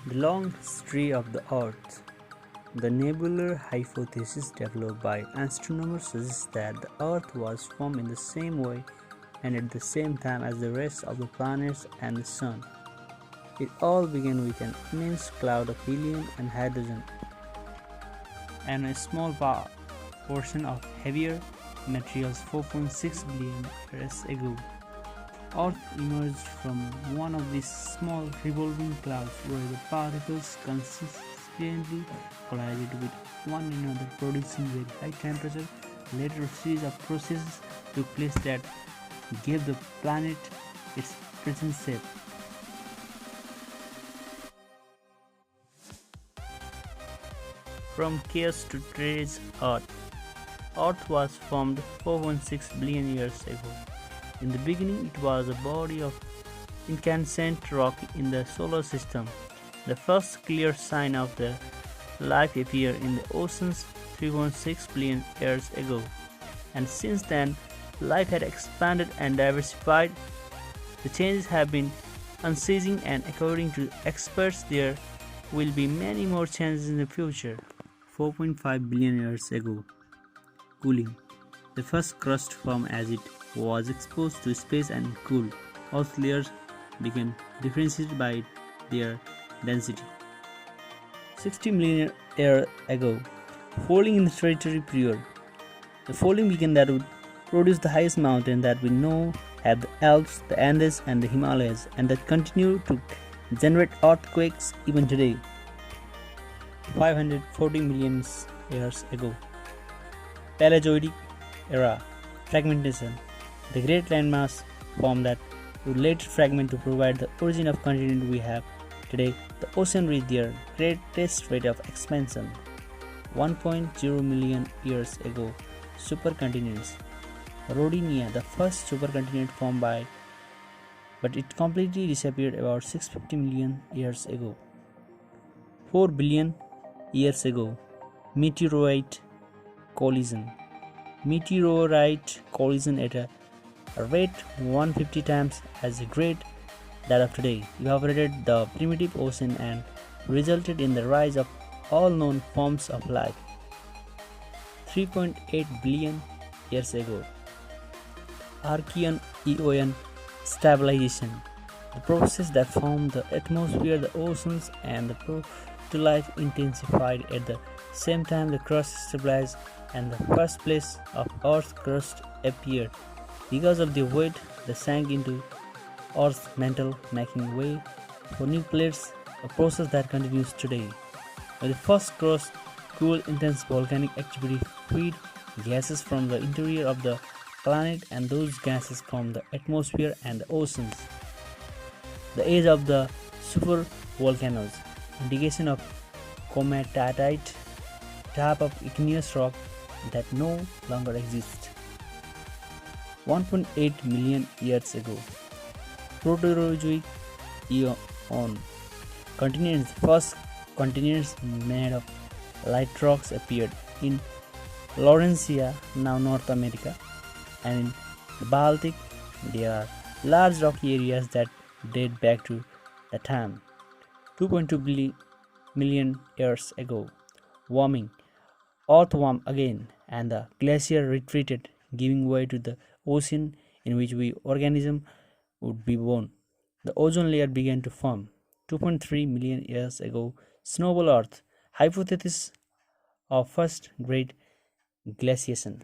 The long history of the Earth. The Nebular Hypothesis developed by astronomers suggests that the Earth was formed in the same way and at the same time as the rest of the planets and the Sun. It all began with an immense cloud of helium and hydrogen and a small portion of heavier materials 4.6 billion years ago. Earth emerged from one of these small revolving clouds where the particles consistently collided with one another, producing very high temperature. Later, a series of processes took place that gave the planet its present shape. From chaos to today's Earth. Earth was formed 4.6 billion years ago. In the beginning, it was a body of incandescent rock in the solar system. The first clear sign of the life appeared in the oceans 3.6 billion years ago. And since then, life had expanded and diversified. The changes have been unceasing, and according to experts, there will be many more changes in the future. 4.5 billion years ago. Cooling. The first crust formed as it was exposed to space and cooled. Earth's layers became differentiated by their density. 60 million years ago, folding in the Tertiary period. The folding began that would produce the highest mountain that we know have the Alps, the Andes, and the Himalayas, and that continue to generate earthquakes even today. 540 million years ago. Paleozoic era. Fragmentation. The great landmass formed that would later fragment to provide the origin of continent we have today. The ocean reached their greatest rate of expansion. 1.0 million years ago. Supercontinents. Rodinia, the first supercontinent formed but it completely disappeared about 650 million years ago. 4 billion years ago. Meteorite collision. Meteorite collision at a rate 150 times as great that of today evaporated the primitive ocean and resulted in the rise of all known forms of life. 3.8 billion years ago. Archaean Eon Stabilization. The process that formed the atmosphere, the oceans, and the proto-life intensified at the same time. The crust stabilized and the first place of Earth's crust appeared. Because of the weight, they sank into Earth's mantle, making way for new plates, a process that continues today. When the first crust cooled, intense volcanic activity freed gases from the interior of the planet, and those gases from the atmosphere and the oceans. The age of the Super Volcanoes. Indication of comatite type of igneous rock that no longer exists. 1.8 million years ago. Proterozoic Eon. Continents. First continents made of light rocks appeared in Laurentia, now North America, and in the Baltic. There are large rocky areas that date back to the time. 2.2 million years ago. Warming. Earth warmed again, and the glacier retreated, giving way to the ocean in which we organisms would be born. The ozone layer began to form. 2.3 million years ago. Snowball Earth. Hypothesis of first great glaciation.